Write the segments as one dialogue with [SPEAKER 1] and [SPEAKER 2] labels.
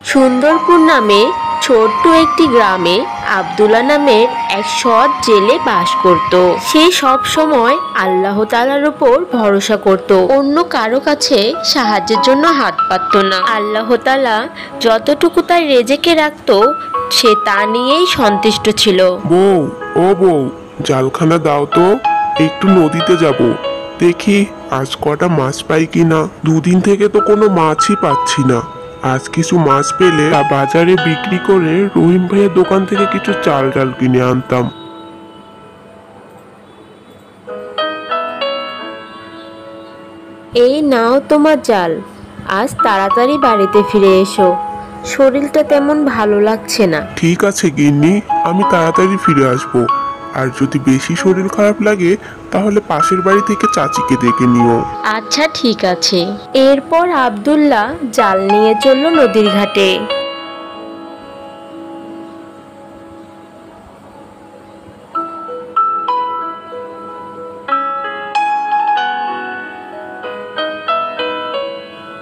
[SPEAKER 1] সুন্দরপুর নামে ছোট্ট একটি গ্রামে আব্দুল্লাহ নামের এক সৎ জেলে বাস করত। সে সব সময় আল্লাহ তাআলার উপর ভরসা করত, অন্য কারো কাছে সাহায্যের জন্য হাত পাতত না। আল্লাহ তাআলা যতটুকু তার রেজেকে রাখত সে তা নিয়েই সন্তুষ্ট ছিল।
[SPEAKER 2] বউ, ও বউ, জালখানা দাও তো, একটু নদীতে যাব, দেখি আজ কটা মাছ পাই কিনা। দুদিন থেকে তো কোনো মাছই পাচ্ছি না। আজ কিছু মাছ পেলে তা বাজারে বিক্রি করে রহিম ভাইয়ের দোকান থেকে কিছু চাল ডাল কিনে আনতাম।
[SPEAKER 1] এই নাও তোমার জাল, আজ তাড়াতাড়ি বাড়িতে ফিরে এসো, শরীরটা তেমন ভালো লাগছে না।
[SPEAKER 2] ঠিক আছে গিন্নি, আমি তাড়াতাড়ি ফিরে আসব। আর যদি বেশি শরীর খারাপ লাগে তাহলে পাশের বাড়ি থেকে চাচিকে ডেকে নিও।
[SPEAKER 1] আচ্ছা ঠিক আছে। এরপর আব্দুল্লাহ জাল নিয়ে চলল নদীর ঘাটে।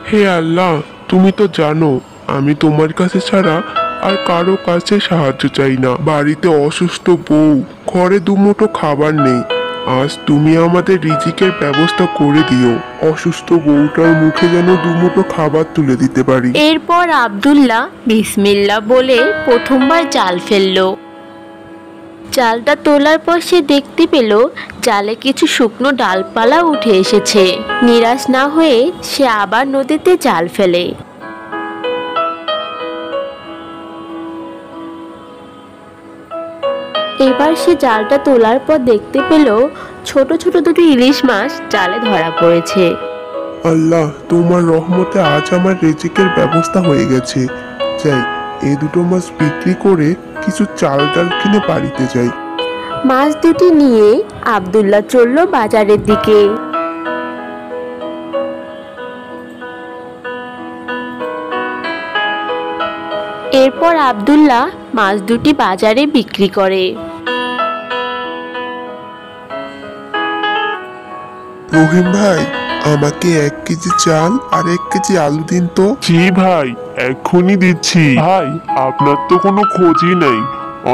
[SPEAKER 2] হে আল্লাহ, তুমি তো জানো আমি তোমার কাছে ছাড়া আর কারো কাছে সাহায্য চাই না। বাড়িতে অসুস্থ বউ, ঘরে দুমুঠো খাবার নেই। আজ তুমি আমাদের রিজিকের ব্যবস্থা করে দিও। অসুস্থ বউটার মুখে যেন দুমুঠো খাবার তুলে দিতে পারি।
[SPEAKER 1] এরপর আব্দুল্লাহ বিসমিল্লাহ বলে প্রথমবার জাল ফেললো। জালটা তোলার পর সে দেখতে পেল জালে কিছু শুকনো ডালপালা উঠে এসেছে। নিরাশ না হয়ে সে আবার নদীতে জাল ফেলে। এবার সে জালটা তোলার পর দেখতে পেল ছোট ছোট দুটি ইলিশ মাছ জালে ধরা পড়েছে।
[SPEAKER 2] আল্লাহ, তোমার রহমতে আজ আমার রিজিকের ব্যবস্থা হয়ে গেছে। যাই, এই দুটো মাছ বিক্রি করে কিছু চাল ডাল কিনে বাড়িতে যাই।
[SPEAKER 1] মাছ দুটি নিয়ে আব্দুল্লাহ চলল বাজারের দিকে। এরপর আব্দুল্লাহ মাছ দুটি বাজারে বিক্রি করে।
[SPEAKER 2] রহিম ভাই, আমাকে 1 কেজি চাল আর 1 কেজি আলু দিন তো। জি ভাই, এক্ষুনি দিচ্ছি। ভাই, আপনার তো কোনো খোঁজই নাই,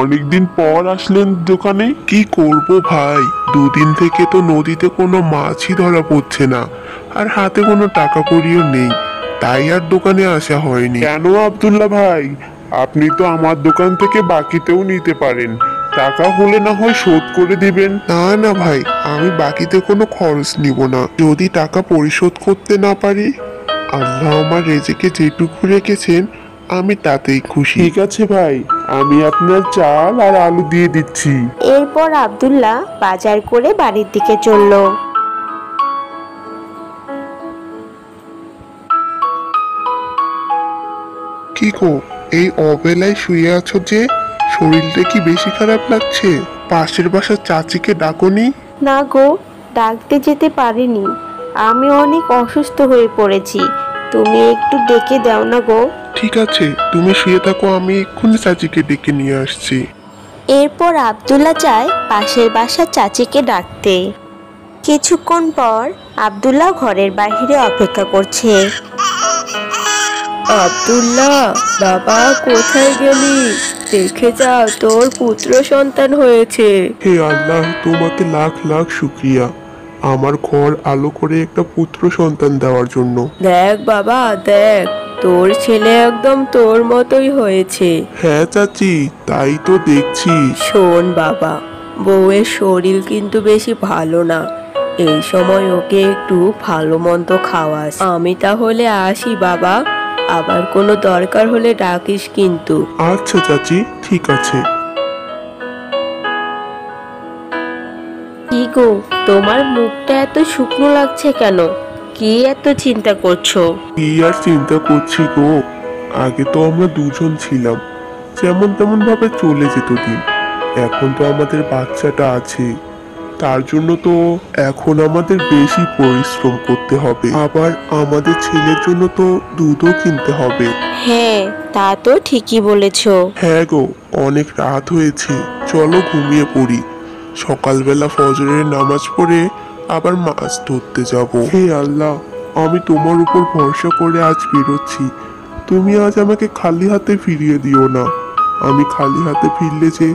[SPEAKER 2] অনেকদিন পর আসলেন দোকানে। কি করব ভাই, দুদিন থেকে তো নদীতে কোনো মাছই ধরা পড়ছে না, আর হাতে কোনো টাকা কড়িও নেই, তাই আর দোকানে আসা হয়নি। কেন আব্দুল্লাহ ভাই, আপনি তো আমার দোকান থেকে বাকিতেও নিতে পারেন, টাকা হলে না হয় শোধ করে দিবেন। না না ভাই, আমি বাকিতে কোনো খরচ নিব না, যদি টাকা পরিশোধ করতে না পারি। আল্লাহ আমার রেজেকে যেটুকু রেখেছেন আমি তাতেই খুশি। ঠিক আছে ভাই, আমি আপনার চাল আর আলু দিয়ে দিচ্ছি।
[SPEAKER 1] এরপর আব্দুল্লাহ বাজার করে বাড়ির দিকে চলল।
[SPEAKER 2] কি গো, এই অবেলায় শুয়ে আছো যে? শরীরটা কি বেশি খারাপ লাগছে? পাশের বাসার চাচিকে ডাকোনি?
[SPEAKER 1] না গো, ডাকতে যেতে পারিনি, আমি অনেক অসুস্থ হয়ে পড়েছি, তুমি একটু ডেকে দাও না গো।
[SPEAKER 2] ঠিক আছে, তুমি শুয়ে থাকো, আমি এক্ষুনি চাচিকে ডেকে নিয়ে আসছি।
[SPEAKER 1] এরপর আব্দুল্লাহ যায় পাশের বাসার চাচিকে ডাকতে। কিছুক্ষণ পর আব্দুল্লাহ ঘরের বাইরে অপেক্ষা করছে। আব্দুল্লাহ, বাবা কোথায় গেলি? দেখে যা, তোর পুত্র সন্তান হয়েছে।
[SPEAKER 2] হে আল্লাহ, তোমাকে লাখ লাখ শুকরিয়া আমার ঘর আলো করে একটা পুত্র সন্তান দেওয়ার জন্য।
[SPEAKER 1] দেখ বাবা দেখ, তোর ছেলে একদম তোর মতোই হয়েছে।
[SPEAKER 2] হ্যাঁ চাচি, তাই তো দেখছি।
[SPEAKER 1] শোন বাবা, বউয়ের শরীর কিন্তু বেশি ভালো না, এই সময় ওকে একটু ভালো মন্দ খাওয়াস। আমি তাহলে আসি বাবা, আবার কোনো দরকার হলে ডাকিস কিন্তু।
[SPEAKER 2] আচ্ছা চাচি, ঠিক আছে।
[SPEAKER 1] কি গো, তোমার মুখটা এত শুকনো লাগছে কেন? কি এত চিন্তা করছো?
[SPEAKER 2] কি আর চিন্তা করছি গো, আগে তো আমরা দুজন ছিলাম, যেমন তেমন ভাবে চলে যেত দিন। এখন তো আমাদের বাচ্চাটা আছে, তার জন্য তো এখন আমাদের বেশি পরিশ্রম করতে হবে, আবার আমাদের ছেলের জন্য তো দুধও কিনতে হবে।
[SPEAKER 1] হ্যাঁ, তা তো ঠিকই বলেছো।
[SPEAKER 2] হ্যাঁ গো, অনেক রাত হয়েছে, চলো ঘুমিয়ে পড়ি, সকালবেলা ফজরের নামাজ পড়ে আবার মাছ ধরতে যাব। হে আল্লাহ, আমি তোমার উপর ভরসা করে আজ বেরোচ্ছি, তুমি আজ আমাকে খালি হাতে ফিরিয়ে দিও না। আমি খালি হাতে ফিরলে যে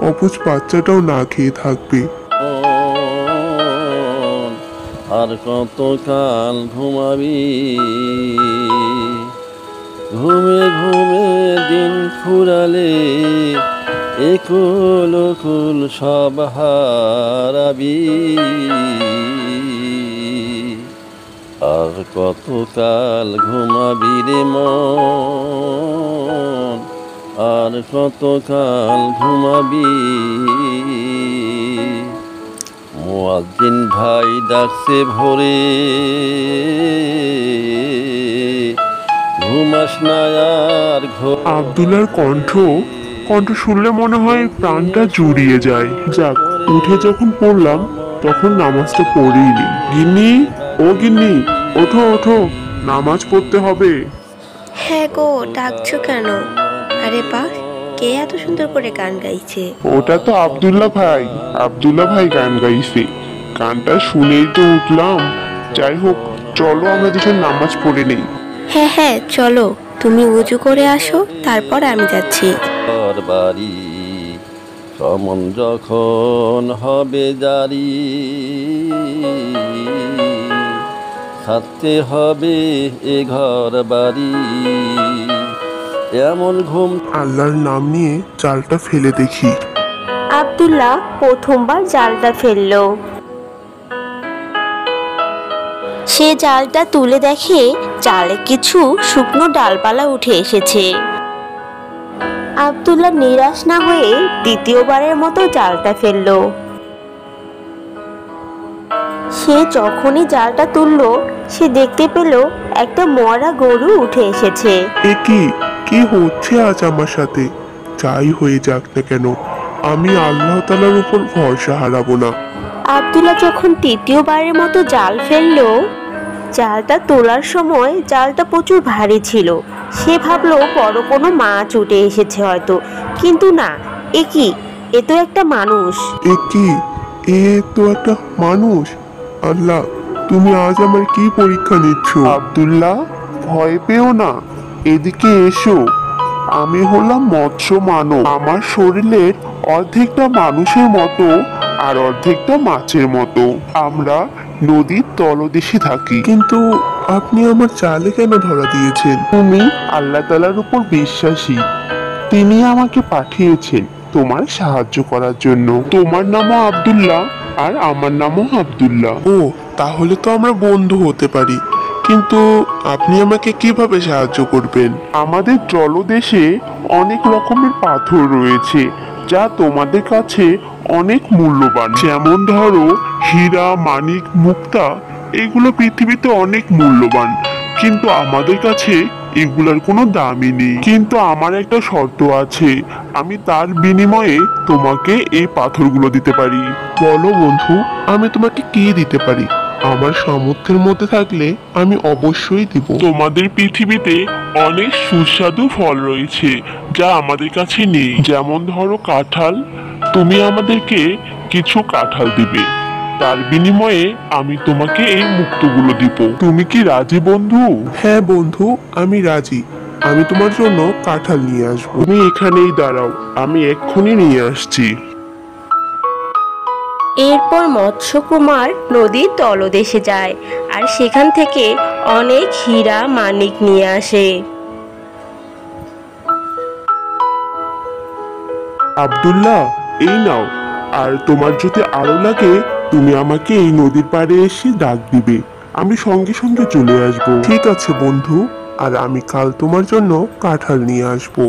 [SPEAKER 2] অবুঝ বাচ্চাটাও না খেয়ে থাকবে।
[SPEAKER 3] আর কতকাল ঘুমাবি, ঘুমে ঘুমে দিন ফুরালে একুল কুল সব হারাবি। আর কতকাল ঘুমাবি রে মন, আর কতকাল ঘুমাবি। মুয়াজ্জিন ভাই ডাকছে ভোরে, ঘুমাস না আর ঘোর।
[SPEAKER 2] আব্দুল্লাহর কণ্ঠ শুনলে মনে হয় প্রাণটা জুড়িয়ে যায়। যাক, উঠে যখন পড়লাম তখন নামাজটা পড়েই নি। গিন্নি, ও গিন্নি, ওঠো ওঠো, নামাজ পড়তে হবে।
[SPEAKER 4] হ্যাঁ গো, ডাকছো কেন? আরে বাহ, কে এত সুন্দর করে গান গাইছে?
[SPEAKER 2] ওটা তো আব্দুল্লাহ ভাই গান গাইছে। গানটা শুনেই তো উঠলাম। যাই হোক, চলো আমরা দুজন নামাজ পড়ে নেই।
[SPEAKER 4] হ্যাঁ হ্যাঁ চলো, তুমি উজু করে আসো, তারপর আমি যাচ্ছি।
[SPEAKER 3] ঘর বাড়ি সমন যখন হবে জারি, থাকতে হবে এ ঘর বাড়ি। এমন ঘুম।
[SPEAKER 2] আল্লাহর নাম নিয়ে জালটা ফেলে দেখি।
[SPEAKER 1] আব্দুল্লাহ প্রথমবার জালটা ফেললো। সে জালটা তুলে দেখে জালে কিছু শুকনো ডালপালা উঠে এসেছে। আব্দুল্লাহ নিরাশ না হয়ে দ্বিতীয়বারের মতো জালটা ফেললো। সে যখনই জালটা তুললো, সে দেখতে পেল একটা মরা গরু উঠে এসেছে।
[SPEAKER 2] এ কি হচ্ছে আজ আমার সাথে? যাই হয়ে যাক না কেন, আমি আল্লাহ তাআলার উপর ভরসা হারাবো না।
[SPEAKER 1] আব্দুল্লাহ যখন তৃতীয়বারের মতো জাল ফেললো, জালটা তোলার সময় জালটা প্রচুর ভারী ছিল। সে ভাবলো বড় কোনো মাছ উঠে এসেছে হয়তো, কিন্তু না, এ তো একটা মানুষ।
[SPEAKER 2] এ তো একটা মানুষ। আল্লাহ, তুমি আজ আমার কি পরীক্ষা নিচ্ছ? আব্দুল্লাহ, ভয় পেও না, এদিকে এসো। আমি হলাম মৎস্য মানব। আমার শরীরের অর্ধেকটা মানুষের মতো আর অর্ধেকটা মাছের মতো। আমরা নদীর তলদেশে থাকি। কিন্তু আপনি আমার জালে কেন ধরা দিয়েছেন? তুমি আল্লাহ তাআলার উপর বিশ্বাসী। তিনি আমাকে পাঠিয়েছেন তোমার সাহায্য করার জন্য। তোমার নামও আব্দুল্লাহ আর আমার নামও আব্দুল্লাহ। ও, তাহলে তো আমরা বন্ধু হতে পারি। কিন্তু আপনি আমাকে কিভাবে সাহায্য করবেন? আমাদের জলদেশে অনেক রকমের পাথর রয়েছে যা তোমাদের কাছে অনেক মূল্যবান। যেমন ধরো হীরা, মানিক, মুক্তা, এগুলো পৃথিবীতে অনেক মূল্যবান, কিন্তু আমাদের কাছে এগুলার কোনো দামই নেই। কিন্তু আমার একটা শর্ত আছে, আমি তার বিনিময়ে তোমাকে এই পাথরগুলো দিতে পারি। বলো বন্ধু, আমি তোমাকে কি দিতে পারি? আমার সামর্থ্যের মধ্যে থাকলে আমি অবশ্যই দিব। তোমাদের পৃথিবীতে অনেক সুস্বাদু ফল রয়েছে যা আমাদের কাছে নেই। যেমন ধরো কাঁঠাল, তুমি আমাদেরকে কিছু কাঁঠাল দিবে, তার বিনিময়ে আমি তোমাকে এই মুক্তগুলো দিব। তুমি কি রাজি বন্ধু? হ্যাঁ বন্ধু, আমি রাজি। আমি তোমার জন্য কাঁঠাল নিয়ে আসবো। তুমি এখানেই দাঁড়াও, আমি এক্ষুনি নিয়ে আসছি।
[SPEAKER 1] এরপর মৎস্যকুমার নদীর তলদেশে যায় আর সেখান থেকে অনেক হীরা মানিক নিয়ে আসে।
[SPEAKER 2] আব্দুল্লাহ, এই নাও, আর তোমার যদি আরো লাগে তুমি আমাকে এই নদীর পাড়ে এসে ডাক দিবে, আমি সঙ্গে সঙ্গে চলে আসব। ঠিক আছে বন্ধু, আর আমি কাল তোমার জন্য কাঁঠাল নিয়ে আসবো।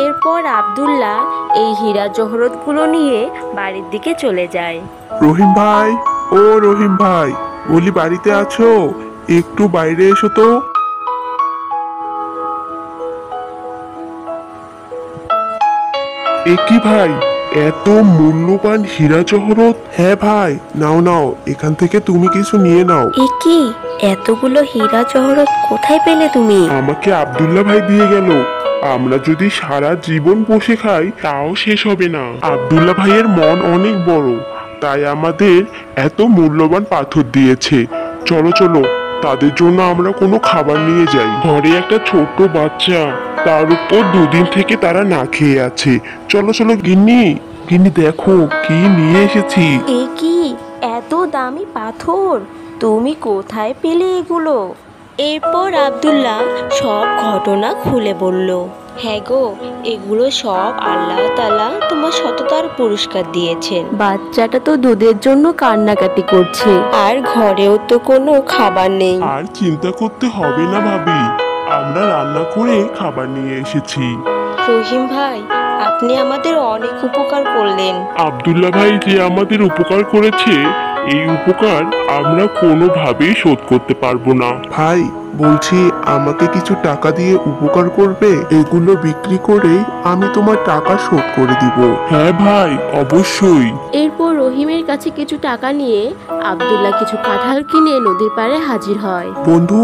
[SPEAKER 1] এরপর আব্দুল্লাহ এই হীরা জহরতগুলো নিয়ে বাড়ির দিকে চলে যায়।
[SPEAKER 2] রহিম ভাই, ও রহিম ভাই, বলি বাড়িতে আছো? একটু বাইরে এসো তো। কি ভাই, এত মূল্যবান হীরা জহরত? হ্যাঁ ভাই, নাও নাও, এখান থেকে তুমি কিছু নিয়ে নাও।
[SPEAKER 4] কি এতগুলো হীরা জহরত কোথায় পেলে তুমি?
[SPEAKER 2] আমাকে আব্দুল্লাহ ভাই দিয়ে গেল। আমরা যদি সারা জীবন বসে খাই তাও শেষ হবে না। আব্দুল্লাহ ভাইয়ের মন অনেক বড়, তাই আমাদের এত মূল্যবান পাথর দিয়েছে। চলো চলো, তাদের জন্য আমরা কোনো খাবার নিয়ে যাই। ঘরে একটা ছোট্ট বাচ্চা, তার উপর দুদিন থেকে তারা না খেয়ে আছে। চলো চলো গিন্নি, গিন্নি দেখো কি নিয়ে এসেছি।
[SPEAKER 1] এ কি এত দামি পাথর, তুমি কোথায় পেলে এগুলো? এরপর আব্দুল্লাহ সব ঘটনা খুলে বলল। হ্যাঁ গো, এগুলো সব আল্লাহ তাআলা তোমার সততার পুরস্কার দিয়েছেন। বাচ্চাটা তো দুধের জন্য কান্নাকাটি করছে, আর ঘরেও তো কোনো খাবার নেই।
[SPEAKER 2] আর চিন্তা করতে হবে না ভাবি, আমরা রান্না করে খাবার নিয়ে এসেছি।
[SPEAKER 1] রহিম ভাই, আপনি আমাদের অনেক উপকার করলেন।
[SPEAKER 2] আব্দুল্লাহ ভাই যে আমাদের উপকার করেছে, এই উপকার আমরা কোনোভাবেই শোধ করতে পারবো না। ভাই বলছি, আমাকে কিছু টাকা দিয়ে উপকার করবে? এগুলো বিক্রি করে আমি তোমার টাকা শোধ করে দিব। হ্যাঁ ভাই, অবশ্যই।
[SPEAKER 1] এরপর রহিমের কাছে কিছু টাকা নিয়ে আব্দুল্লাহ কিছু কাঁঠাল কিনে নদীর পাড়ে হাজির হয়।
[SPEAKER 2] বন্ধু,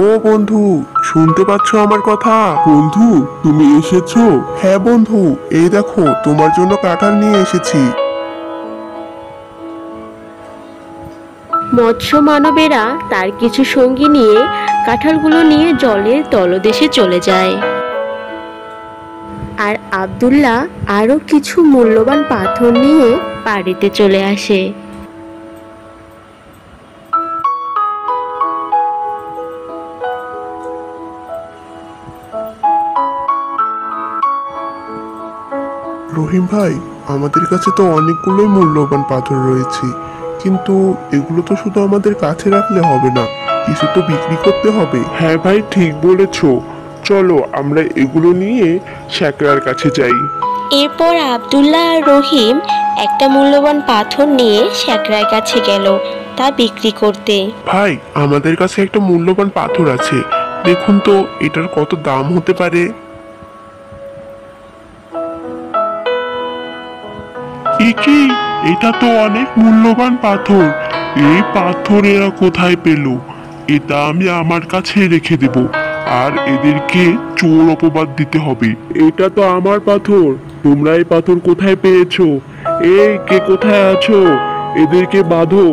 [SPEAKER 2] ও বন্ধু, শুনতে পাচ্ছ আমার কথা? বন্ধু, তুমি এসেছো? হ্যাঁ বন্ধু, এই দেখো তোমার জন্য কাঁঠাল নিয়ে এসেছি।
[SPEAKER 1] মৎস্য মানবেরা তার কিছু সঙ্গী নিয়ে কাঁঠালগুলো নিয়ে জলের তলদেশে চলে যায়, আর আব্দুল্লাহ আরো কিছু মূল্যবান পাথর নিয়ে বাড়িতে চলে আসে।
[SPEAKER 2] রহিম ভাই, আমাদের কাছে তো অনেকগুলোই মূল্যবান পাথর রয়েছে, কিন্তু এগুলো তো শুধু আমাদের কাছে রাখলে হবে না, কিছু তো বিক্রি করতে হবে। হ্যাঁ ভাই, ঠিক বলেছো। চলো আমরা এগুলো নিয়ে শেখরার কাছে যাই।
[SPEAKER 1] এরপর আব্দুল্লাহ আর রহিম একটা মূল্যবান পাথর নিয়ে শেখরার কাছে গেল তা বিক্রি করতে।
[SPEAKER 2] ভাই, আমাদের কাছে একটা মূল্যবান পাথর আছে, দেখুন তো এটার কত দাম হতে পারে। কি, এটা তো অনেক মূল্যবান পাথর। এই পাথর এরা কোথায় পেল? এটা আমি আমার কাছে রেখে দেব, আর এদেরকে চোর অপবাদ দিতে হবে। এটা তো আমার পাথর, তোমরা এই পাথর কোথায় পেয়েছো? এই কে কোথায় আছো? এদেরকে বাঁধো।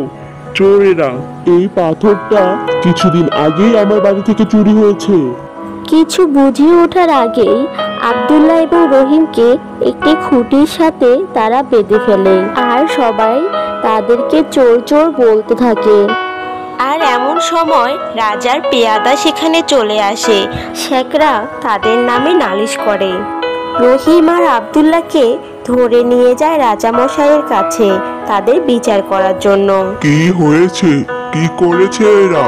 [SPEAKER 2] চোর এরা। এই পাথরটা কিছুদিন আগেই আমার বাড়ি থেকে চুরি হয়েছে।
[SPEAKER 1] কিছু বুঝে ওঠার আগেই আব্দুল্লাহ এবং রহিমকে একটি খুঁটির সাথে তারা বেঁধে ফেলে, আর সবাই তাদেরকে চোর চোর বলতে থাকে। আর এমন সময় রাজার পেয়াদা সেখানে চলে আসে। শেখরা তাদের নামে নালিশ করে। রহিম আর আব্দুল্লাহকে ধরে নিয়ে যায় রাজামশাইয়ের কাছে তাদের বিচার করার জন্য।
[SPEAKER 2] কি হয়েছে? কি করেছে এরা?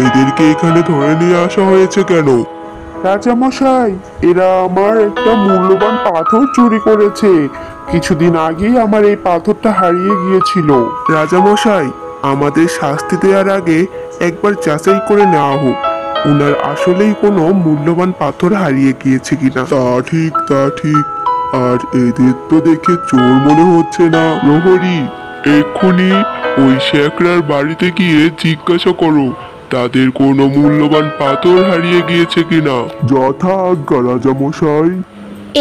[SPEAKER 2] এদেরকে এখানে ধরে নিয়ে আসা হয়েছে কেন? রাজামশাই, এরা আমার একটা মূল্যবান পাথর চুরি করেছে। কিছুদিন আগেই আমার এই পাথরটা হারিয়ে গিয়েছিল। রাজামশাই, আমাদের শাস্তি দেওয়ার আগে একবার যাচাই করে নেওয়া হোক উনার আসলেই কোনো মূল্যবান পাথর হারিয়ে গিয়েছে কিনা। তা ঠিক, তা ঠিক। আর এদের তো দেখে চোর মনে হচ্ছে না। প্রহরী, এক্ষুনি ওই শেখরার বাড়িতে গিয়ে জিজ্ঞাসা করো তাদের কোনো মূল্যবান পাথর হারিয়ে গিয়েছে কিনা। যথা আজ্ঞা রাজামশাই।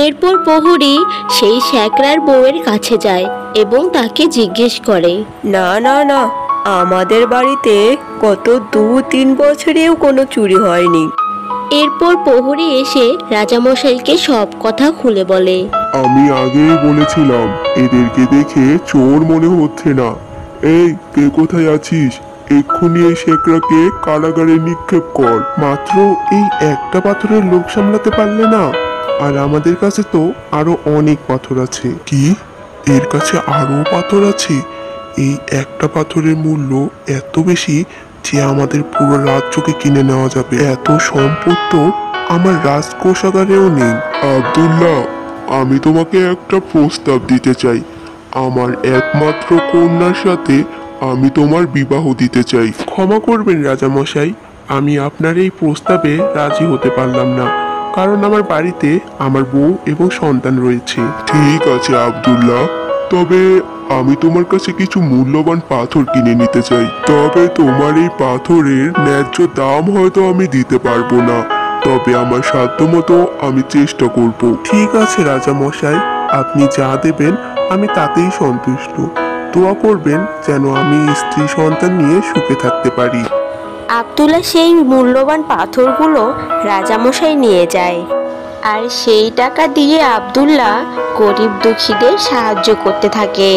[SPEAKER 1] এরপর প্রহরী সেই শেখরার বউয়ের কাছে যায় এবং তাকে জিজ্ঞেস করে।
[SPEAKER 4] না না না, আমাদের বাড়িতে গত 2-3 বছরেও কোনো চুরি হয়নি।
[SPEAKER 1] এরপর প্রহরী এসে রাজামশাইকে সব কথা খুলে বলে।
[SPEAKER 2] আমি আগেই বলেছিলাম এদেরকে দেখে চোর মনে হচ্ছে না। এই কে কোথায় আছিস? এক্ষুনি এই শেখরাকে কারাগারে নিক্ষেপ কর। মাত্র এই একটা পাথরের লোক সামলাতে পারলে না? আর আমাদের কাছে তো আরো অনেক পাথর আছে। কি, এর কাছে আরো পাথর আছে? এই একটা পাথরের মূল্য এত বেশি যে আমাদের পুরো রাজ্যকে কিনে নেওয়া যাবে। এত সম্পদ তো আমার রাজকোষাগারেও নেই। আব্দুল্লাহ, আমি তোমাকে একটা প্রস্তাব দিতে চাই। আমার একমাত্র কন্যার সাথে আমি তোমার বিবাহ দিতে চাই। ক্ষমা করবেন রাজামশাই, আমি আপনার এই প্রস্তাবে রাজি হতে পারলাম না, কারণ আমার বাড়িতে আমার বউ এবং সন্তান রয়েছে। ঠিক আছে আব্দুল্লাহ, তবে আমি তোমার কাছে কিছু মূল্যবান পাথর কিনে নিতে চাই। তবে তোমার এই পাথরের ন্যায্য দাম হয়তো আমি দিতে পারবো না, তবে আমার সাধ্যমতো আমি চেষ্টা করব। ঠিক আছে রাজামশাই, আপনি যা দেবেন আমি তাতেই সন্তুষ্ট। দোয়া করবেন যেন আমি স্ত্রী সন্তান নিয়ে সুখে থাকতে পারি।
[SPEAKER 1] আব্দুল্লাহ সেই মূল্যবান পাথরগুলো রাজামশাই নিয়ে যায়, আর সেই টাকা দিয়ে আব্দুল্লাহ গরিব দুঃখীদের সাহায্য করতে থাকে।